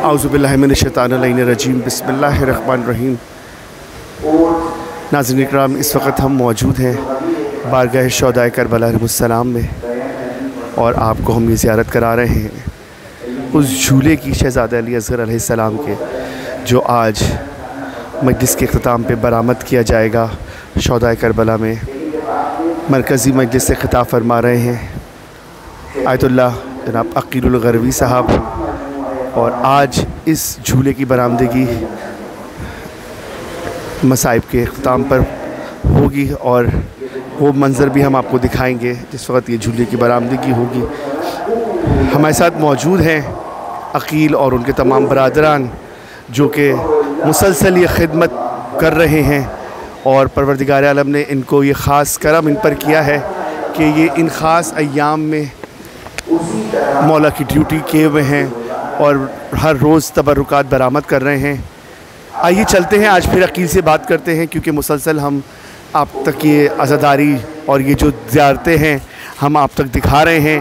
औज़ुबिल्लाहि मिनश्शैतानिर्रजीम बिस्मिल्लाहिर्रहमानिर्रहीम। नाज़रीन इकराम, इस वक्त हम मौजूद हैं बारगाह शुहदाए करबला अलैहिस्सलाम में और आपको हम ये ज़ियारत करा रहे हैं उस झूले की शहज़ादा अली असग़र अलैहिस्सलाम के, जो आज मजलिस के इख्तिताम पे बरामद किया जाएगा। शुहदाए करबला में मरकज़ी मजलिस से ख़िताब फरमा रहे हैं आयतुल्लाह जनाब अक़ीलुल ग़रवी साहब, और आज इस झूले की बरामदगी मसाइब के इख्तिताम पर होगी और वो मंज़र भी हम आपको दिखाएंगे जिस वक्त ये झूले की बरामदगी होगी। हमारे साथ मौजूद हैं अक़ील और उनके तमाम बरादरान जो कि मुसलसल ये खिदमत कर रहे हैं, और परवरदिगार आलम ने इनको ये ख़ास करम इन पर किया है कि ये इन ख़ास अय्याम में मौला की ड्यूटी किए हुए हैं और हर रोज़ तबर्रुकात बरामद कर रहे हैं। आइए चलते हैं, आज फिर अक़ील से बात करते हैं, क्योंकि मुसलसल हम आप तक ये अज़ादारी और ये जो ज़ियारतें हैं हम आप तक दिखा रहे हैं,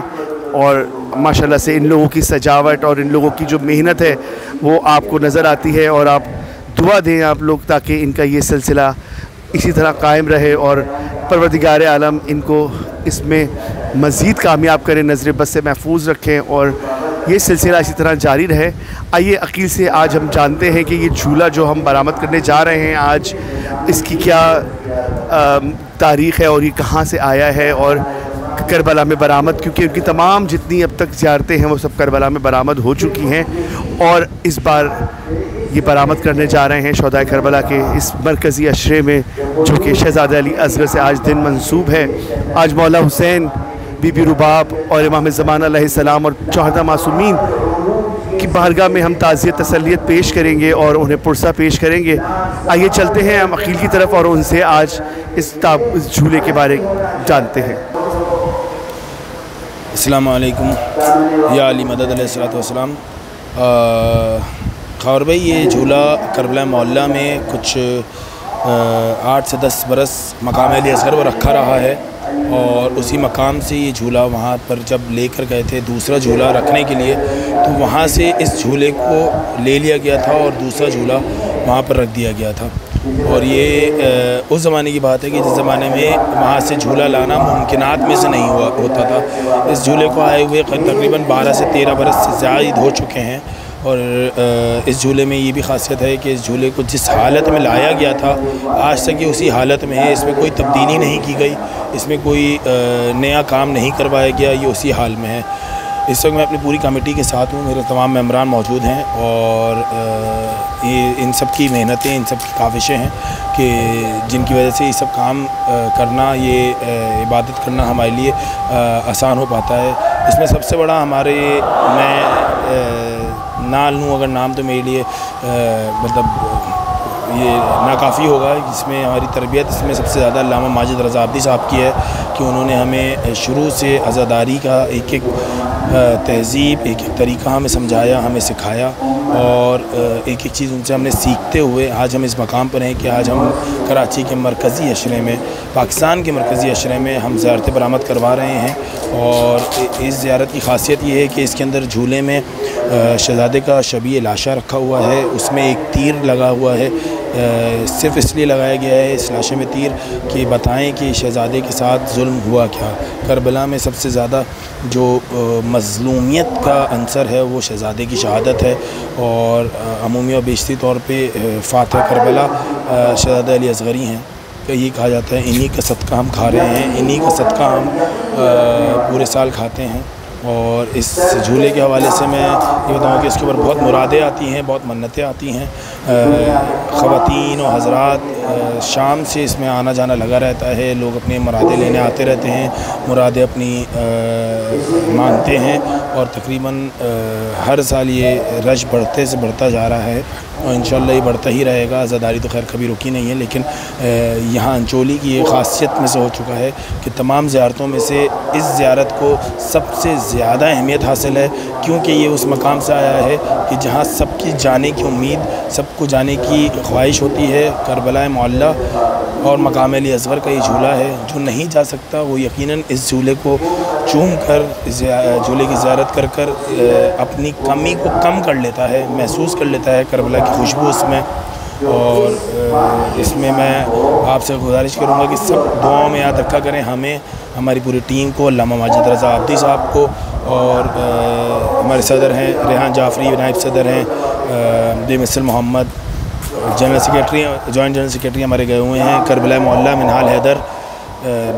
और माशाल्लाह से इन लोगों की सजावट और इन लोगों की जो मेहनत है वो आपको नज़र आती है। और आप दुआ दें आप लोग ताकि इनका ये सिलसिला इसी तरह कायम रहे और परवरदिगार आलम इनको इसमें मज़ीद कामयाब करें, नज़र बद से महफूज रखें और ये सिलसिला इसी तरह जारी रहे। आइए अक़ील से आज हम जानते हैं कि ये झूला जो हम बरामद करने जा रहे हैं आज, इसकी क्या तारीख़ है और ये कहाँ से आया है, और करबला में बरामद, क्योंकि उनकी तमाम जितनी अब तक ज़ियारतें हैं वो सब करबला में बरामद हो चुकी हैं, और इस बार ये बरामद करने जा रहे हैं शुहदाए करबला के इस मरकज़ी अशरे में, जो कि शहज़ादा अली असग़र से आज दिन मंसूब है। आज मौला हुसैन, बीबी रुबाब और इमाम ज़मान अलैहिस्सलाम और 14 मासूमीन की बारगाह में हम ताज़ियत तसल्लियत पेश करेंगे और उन्हें पुरसा पेश करेंगे। आइए चलते हैं हम अक़ील की तरफ और उनसे आज इस झूले के बारे जानते हैं। अस्सलामु अलैकुम या अली मदद अलैहिस्सलातु वस्सलाम। खौर भाई, ये झूला करबला मोहल्ला में कुछ 8 से 10 बरस मकाम अली असग़र पर रखा रहा है, और उसी मकाम से ये झूला वहाँ पर जब लेकर गए थे दूसरा झूला रखने के लिए, तो वहाँ से इस झूले को ले लिया गया था और दूसरा झूला वहाँ पर रख दिया गया था। और ये उस ज़माने की बात है कि जिस ज़माने में वहाँ से झूला लाना मुमकिनात में से नहीं होता था। इस झूले को आए हुए तकरीबन 12 से 13 बरस से ज़ायद हो चुके हैं, और इस झूले में ये भी ख़ासियत है कि इस झूले को जिस हालत में लाया गया था आज तक ये उसी हालत में है। इसमें कोई तब्दीली नहीं की गई, इसमें कोई नया काम नहीं करवाया गया, ये उसी हाल में है। इस वक्त मैं अपनी पूरी कमेटी के साथ हूँ, मेरे तमाम मेम्बरान मौजूद हैं, और ये इन सब की मेहनतें, इन सब की काविशें हैं कि जिनकी वजह से ये सब काम करना, ये इबादत करना हमारे लिए आसान हो पाता है। इसमें सबसे बड़ा हमारे, मैं ना लूँ अगर नाम तो मेरे लिए मतलब ये नाकाफ़ी होगा, जिसमें हमारी तरबियत इसमें सबसे ज़्यादा अल्लामा माजिद रज़ा अब्दी साहब की है कि उन्होंने हमें शुरू से अज़ादारी का एक एक तहज़ीब, एक एक तरीक़ा हमें समझाया, हमें सिखाया, और एक एक चीज़ उनसे हमने सीखते हुए आज हम इस मकाम पर हैं कि आज हम कराची के मरकज़ी अशरे में, पाकिस्तान के मरकज़ी अशरे में हम ज़ियारतें बरामद करवा रहे हैं। और इस ज़ियारत की ख़ासियत ये है कि इसके अंदर झूले में शहज़ादे का शबीह लाशा रखा हुआ है, उसमें एक तीर लगा हुआ है, सिर्फ़ इसलिए लगाया गया है इस लाशे में तीर कि बताएं कि शहज़ादे के साथ जुल्म हुआ क्या। करबला में सबसे ज़्यादा जो मज़लूमियत का अंसर है वो शहज़ादे की शहादत है, और अमूमी और बेशती तौर पे फ़ातिह करबला शहज़ादा अली असग़री हैं। तो ये कहा जाता है इन्हीं का सदका हम खा रहे हैं, इन्हीं का सदका हम पूरे साल खाते हैं। और इस झूले के हवाले से मैं ये बताऊँ कि इसके ऊपर बहुत मुरादें आती हैं, बहुत मन्नतें आती हैं। ख़वातीन और हज़रात शाम से इसमें आना जाना लगा रहता है, लोग अपनी मुरादें लेने आते रहते हैं, मुरादें अपनी मांगते हैं, और तकरीबन हर साल ये रश बढ़ते से बढ़ता जा रहा है। और इंशाअल्लाह ये बढ़ता ही रहेगा। आज़ादारी तो खैर कभी रुकी नहीं है, लेकिन यहाँ अंचोली की ये ख़ासियत में से हो चुका है कि तमाम ज़ियारतों में से इस ज़ियारत को सबसे ज़्यादा अहमियत हासिल है, क्योंकि ये उस मकाम से आया है कि जहाँ सबकी जाने की उम्मीद, सबको जाने की ख्वाहिश होती है। करबला मौला और मकाम अली असग़र का ये झूला है। जो नहीं जा सकता वो यकीनन इस झूले को चूम कर, झूले की ज़ियारत कर कर अपनी कमी को कम कर लेता है, महसूस कर लेता है करबला की खुशबू इसमें। और इसमें मैं आपसे गुजारिश करूँगा कि सब दुआओं में याद रखा करें हमें, हमारी पूरी टीम को, अल्लामा माजिद रज़ा आब्दी साहब को, और हमारे सदर हैं रेहान जाफरी, नायब सदर हैं Bemisal Mohammad, general secretary, joint general secretary हमारे गए हुए हैं, करबला मोहल्ला मिनहाल हैदर,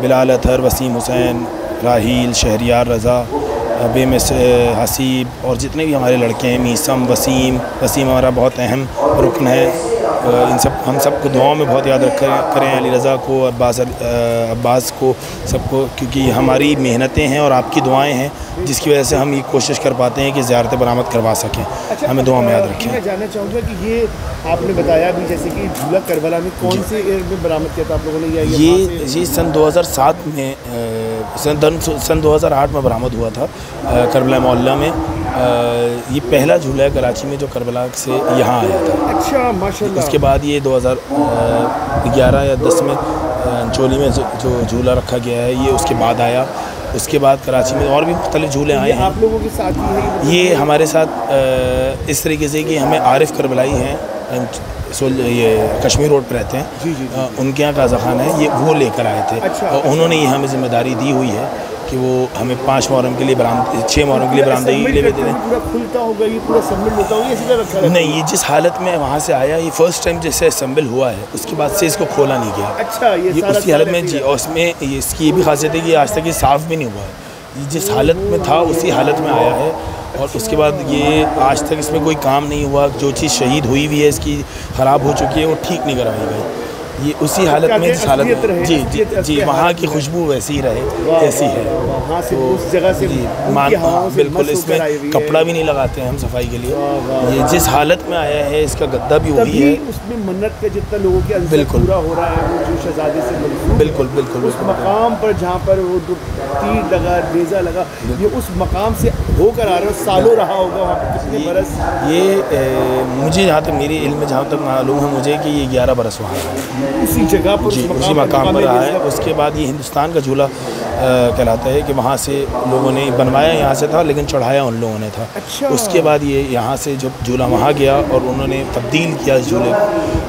बिलाल अतहर, वसीम हुसैन, राहील, शहरियार रज़ा, बेमिस हसीब, और जितने भी हमारे लड़के हैं, मीसम, वसीम हमारा बहुत अहम रुकन है। इन सब हम सबको दुआओं में बहुत याद करें, अली रज़ा को, अब्बास को, सबको, क्योंकि हमारी मेहनतें हैं और आपकी दुआएं हैं जिसकी वजह से हम ये कोशिश कर पाते हैं कि ज़ियारत बरामद करवा सकें। अच्छा, हमें दुआ में याद रखें। मैं जानना चाहूँगा कि ये आपने बताया भी जैसे कि झूला करबला में कौन से ईयर में बरामद किया था आप लोगों ने? ये सन 2007 में, सन 2008 में बरामद हुआ था करबला मोहल्ला में। ये पहला झूला है कराची में जो करबला से यहाँ आया था। अच्छा, माशाल्लाह। उसके बाद ये 2011 या 10 में अंचोली में जो झूला रखा गया है ये उसके बाद आया। उसके बाद कराची में और भी मुख्तलिफ झूले आए हैं। आप लोगों के साथ ही है ये हमारे साथ इस तरीके से कि हमें आरिफ करबलाई हैं, ये कश्मीर रोड पर रहते हैं। जी। उनके यहाँ काज़ा खान है, ये वो लेकर आए थे। अच्छा। और उन्होंने ये हमें जिम्मेदारी दी हुई है कि वो हमें 5 मुहर्रम के लिए 6 मुहर्रम के लिए बरामदगी के लिए देते हैं। पूरा खुलता होगा, ये पूरा सम्मिल होता होगा, इसी तरह रखा है? नहीं, ये जिस हालत में वहाँ से आया, ये फर्स्ट टाइम जैसे असम्बल हुआ है, उसके बाद से इसको खोला नहीं गया। अच्छा, ये उसी हालत में जी, और उसमें इसकी ये भी खासियत है कि आज तक ये साफ़ भी नहीं हुआ है। ये जिस हालत में था उसी हालत में आया है, और उसके बाद ये आज तक इसमें कोई काम नहीं हुआ। जो चीज़ शहीद हुई भी है, इसकी ख़राब हो चुकी है, वो ठीक नहीं कराई गई। ये उसी हालत में, जिस हालत में जी वहाँ की खुशबू वैसी ही रहे जैसी है। वहाँ से उस जगह से बिल्कुल, इसमें कपड़ा भी नहीं लगाते हैं हम सफाई के लिए। ये जिस हालत में आया है, इसका गद्दा भी वही है। उसमें मन्नत का जितना लोगों के अंदर पूरा हो रहा है, वो जो शहजादे से बिल्कुल उस मकाम पर जहाँ पर वो तीर लगा, नेज़ा लगा, ये उस मकाम से होकर आ रहा है, सालों रहा होगा वहाँ पर, कितने बरस? ये मुझे जहाँ तक मेरी इल्म में जहाँ तक मालूम है मुझे कि ये 11 बरस वहाँ है, उसी जगह पर, उसी मकाम पर रहा है। उसके बाद ये हिंदुस्तान का झूला कहलाता है कि वहाँ से लोगों ने बनवाया, यहाँ से था लेकिन चढ़ाया उन लोगों ने था। अच्छा। उसके बाद ये यहाँ से जब झूला वहाँ गया और उन्होंने तब्दील किया इस झूले को,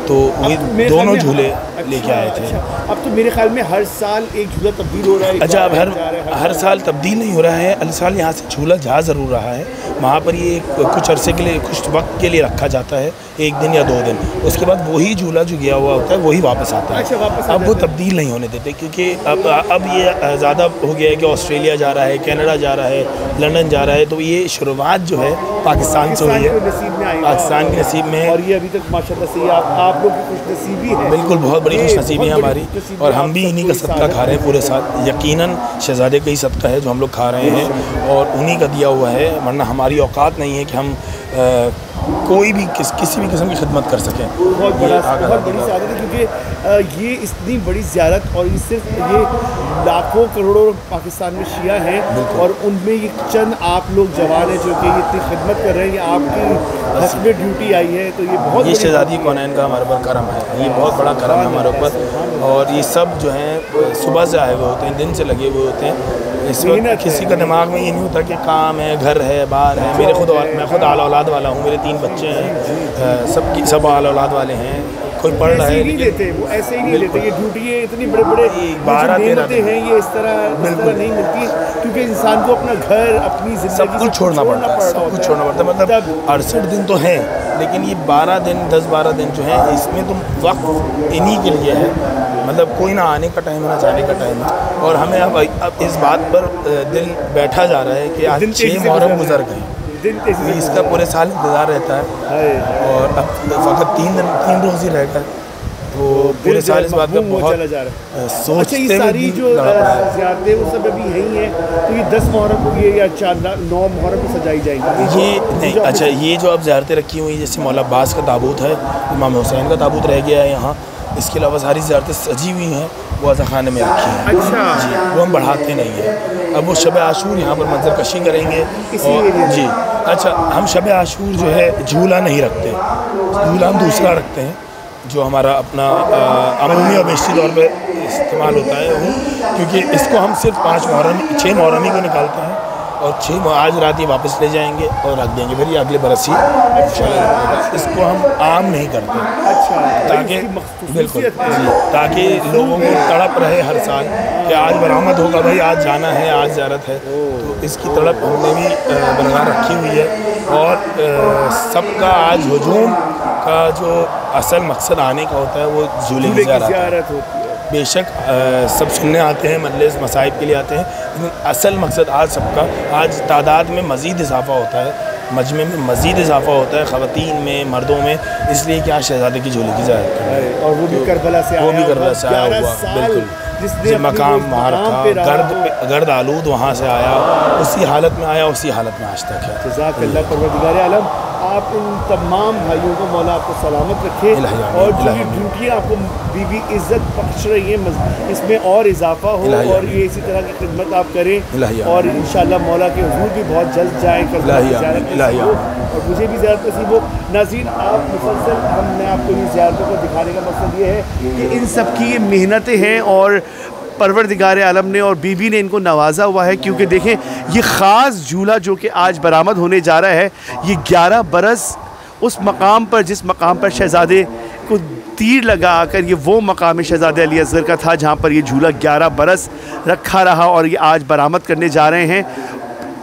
तो ये दोनों झूले लेके आए थे। अब तो मेरे ख्याल में हर साल एक झूला तब्दील हो रहा है। अच्छा, अब हर साल तब्दील नहीं हो रहा है, हर साल यहाँ से झूला जा ज़रूर रहा है। वहाँ पर ये कुछ अरसे के लिए, कुछ वक्त के लिए रखा जाता है, 1 दिन या 2 दिन। उसके बाद वही झूला जो गया हुआ होता है वही वापस आता है। अच्छा, वापस अब वो तब्दील नहीं होने देते, क्योंकि अब ये ज़्यादा हो गया है कि ऑस्ट्रेलिया जा रहा है, कनाडा जा रहा है, लंदन जा रहा है, तो ये शुरुआत जो है पाकिस्तान से हुई है, पाकिस्तान के नसीब में है। और ये अभी तक माशाल्लाह से आप लोग की खुशनसीबी है। बिल्कुल, बहुत बड़ी खुशनसीबी है हमारी, और हम भी इन्हीं का सदका खा रहे हैं पूरे साथ। यकीनन शहजादे का ही सदका है जो हम लोग खा रहे हैं, और उन्हीं का दिया हुआ है, वरना हमारी औकात नहीं है कि हम कोई भी किसी भी किस्म की खिदमत कर सकें। बहुत बड़ी सादत है, क्योंकि ये इतनी बड़ी ज़ियारत, और ये सिर्फ ये लाखों करोड़ों पाकिस्तान में शिया हैं, और उनमें ये चंद आप लोग जवान हैं जो कि इतनी खिदमत कर रहे हैं। ये आपकी हक में ड्यूटी आई है, तो ये बहुत, ये शहजादी कौनैन का हमारे ऊपर करम है, ये बहुत बड़ा करम है हमारे ऊपर। और ये सब जो हैं सुबह से आए हुए होते हैं, दिन से लगे हुए होते हैं। इस वक्त किसी का दिमाग में ये नहीं होता कि काम है, घर है, बाहर है। मैं खुद आला औलाद वाला हूँ, मेरे 3 बच्चे हैं, सब आला औलाद वाले हैं। कोई पढ़ रहा है, नहीं लेते वो, ऐसे ही नहीं लेते। ये ड्यूटी है, इतनी बड़े 12-13 हैं, ये इस तरह नहीं मिलती, क्योंकि इंसान को अपना घर, अपनी ज़िंदगी सब कुछ छोड़ना पड़ता है, सब कुछ छोड़ना पड़ता है। मतलब 68 दिन तो हैं, लेकिन ये 12 दिन, 10-12 दिन जो है, इसमें तो वक्त इन्हीं के लिए है। मतलब कोई ना आने का टाइम है ना जाने का टाइम है, और हमें अब इस बात पर दिल बैठा जा रहा है कि आज 6 मुहर्रम गुजर गए, इसका पूरे साल इंतज़ार रहता है, और अब फ़कत 3 रोज़ ही रह गए। तो पूरे साल इस बात का बहुत चला जा रहा है। सोचते अच्छा, ये सारी जो ज़ियारतें वो सब अभी यहीं हैं, तो ये 10 मुहर्रम को ये या 9 मुहर्रम को सजाई जाएंगी ये नहीं। अच्छा, ये जो अब ज़ियारतें रखी हुई, जैसे मौला अब्बास का ताबूत है, इमाम हुसैन का ताबूत रह गया है यहाँ, इसके अलावा सारी ज़ियारतें सजी हुई हैं, वो अज़ाखाने में रखी हैं। अच्छा जी, वो हम बढ़ाते नहीं हैं। अब वो शब आशूर यहाँ पर मंजर कशी करेंगे और जी। अच्छा, हम शब आशूर जो है झूला नहीं रखते, झूला हम दूसरा रखते हैं जो हमारा अपना अमूमी और बेशती तौर पे इस्तेमाल होता है वो, क्योंकि इसको हम सिर्फ 6 मुहर्रम ही को निकालते हैं और आज रात ये वापस ले जाएंगे और रख देंगे, फिर ये अगले बरस ही इसको हम आम नहीं करते। अच्छा, ताकि बिल्कुल जी, ताकि लोगों को तड़प रहे हर साल कि आज बरामद होगा भाई, आज जाना है, आज ज़ियारत है, तो इसकी तड़प हमने भी बरकरार रखी हुई है। और सबका आज हुजूम का जो असल मकसद आने का होता है वो झूले की ज़ियारत होती है। बेशक सब सुनने आते हैं, मजलिस मसाइब के लिए आते हैं, लेकिन असल मकसद आज सबका, आज तादाद में मज़ीद इजाफा होता है, मजमे में मज़ीद इजाफा होता है, ख़वातीन में, मर्दों में, इसलिए कि आज शहज़ादे की झोली की ज़ियारत करें। और वो भी करबला से आया, वो भी करबला से आया हुआ, बिल्कुल, जिस मकाम वहाँ रखा, गर्द आलूद वहाँ से आया, उसी हालत में आया, उसी हालत में आज तक है। जज़ाकल्लाह परवरदिगार आलम, आप इन तमाम भाइयों को मौला आपको सलामत रखे, और जो ये ड्यूटी आपको बीवी इज़्ज़त बख्श रही है, इसमें और इजाफा हो, और ये इसी तरह की खिदमत आप करें, और इंशाअल्लाह मौला के हुजूर भी बहुत जल्द जाएँ, और मुझे भी ज़ियारत नसीब हो। नाज़रीन, आप मुसलसल, हमने आपको इन ज़ियारतों को दिखाने का मकसद ये है कि इन सब की ये मेहनतें हैं और परवरदिगार आलम ने और बीबी ने इनको नवाजा हुआ है, क्योंकि देखें ये ख़ास झूला जो कि आज बरामद होने जा रहा है, ये 11 बरस उस मकाम पर, जिस मकाम पर शहज़ादे को तीर लगा आकर, ये वो मकाम शहज़ादे अली असगर का था जहाँ पर ये झूला 11 बरस रखा रहा, और ये आज बरामद करने जा रहे हैं।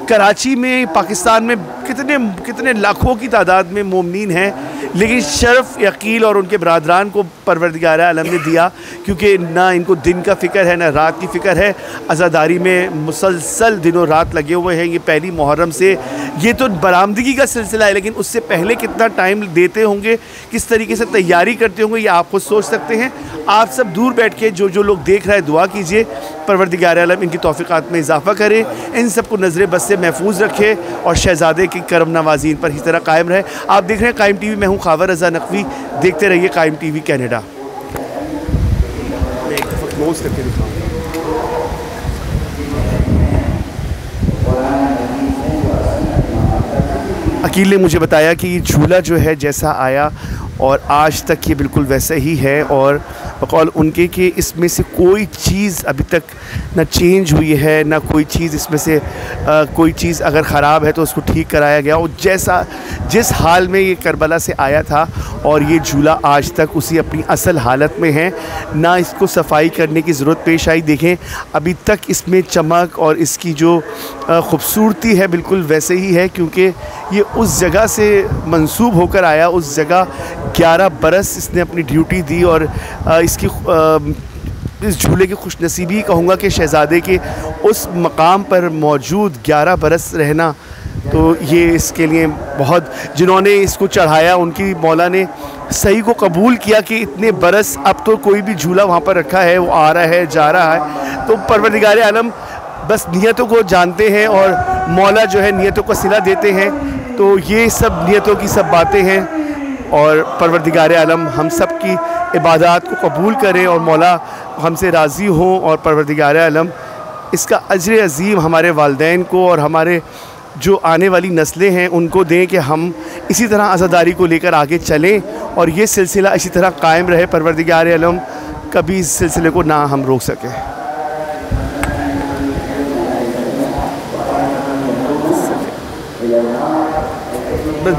कराची में, पाकिस्तान में कितने लाखों की तादाद में मोमिनीन हैं, लेकिन शर्फ यकील और उनके बरादरान को परवरदिगार आलम ने दिया, क्योंकि ना इनको दिन का फ़िक्र है ना रात की फ़िक्र है, अज़ादारी में मुसलसल दिनों रात लगे हुए हैं। ये पहली मुहर्रम से, ये तो बरामदगी का सिलसिला है, लेकिन उससे पहले कितना टाइम देते होंगे, किस तरीके से तैयारी करते होंगे, ये आप खुद सोच सकते हैं। आप सब दूर बैठ के जो लोग देख रहे हैं, दुआ कीजिए परवरदिगार आलम इनकी तौफ़ीक़ात में इजाफ़ा करे, इन सब को नज़र बस से महफूज रखे, और शहज़ादे की करम नवाज़ी इन पर इस तरह कायम रहे। आप देख रहे हैं कायम टीवी, मैं हूँ ख़ावर रज़ा नकवी, देखते रहिए कायम टीवी कैनेडा। एक दफ़ा क्लोज़ करके दिखाऊँ। अकील ने मुझे बताया कि ये झूला जो है जैसा आया और आज तक ये बिल्कुल वैसा ही है, और बकौल उनके कि इसमें से कोई चीज़ अभी तक ना चेंज हुई है, ना कोई चीज़ इसमें से कोई चीज़ अगर ख़राब है तो उसको ठीक कराया गया, और जिस हाल में ये करबला से आया था, और ये झूला आज तक उसी अपनी असल हालत में है, ना इसको सफाई करने की ज़रूरत पेश आई। देखें अभी तक इसमें चमक और इसकी जो ख़ूबसूरती है बिल्कुल वैसे ही है, क्योंकि ये उस जगह से मंसूब होकर आया, उस जगह 11 बरस इसने अपनी ड्यूटी दी, और इसकी इस झूले की खुशनसीबी कहूँगा कि शहज़ादे के उस मकाम पर मौजूद 11 बरस रहना, तो ये इसके लिए बहुत, जिन्होंने इसको चढ़ाया उनकी मौला ने सही को कबूल किया कि इतने बरस अब तो कोई भी झूला वहाँ पर रखा है, वो आ रहा है जा रहा है, तो परवरदिगार आलम बस नियतों को जानते हैं और मौला जो है नियतों को सिला देते हैं। तो ये सब नियतों की सब बातें हैं, और परवरदिगार आलम हम सब की इबादत को कबूल करें और मौला हमसे राज़ी हों, और परवरदिगार आलम इसका अजर अज़ीम हमारे वालिदैन को और हमारे जो आने वाली नस्लें हैं उनको दें कि हम इसी तरह आज़ादारी को लेकर आगे चलें, और ये सिलसिला इसी तरह कायम रहे। परवरदिगार आलम कभी इस सिलसिले को ना हम रोक सकें। बस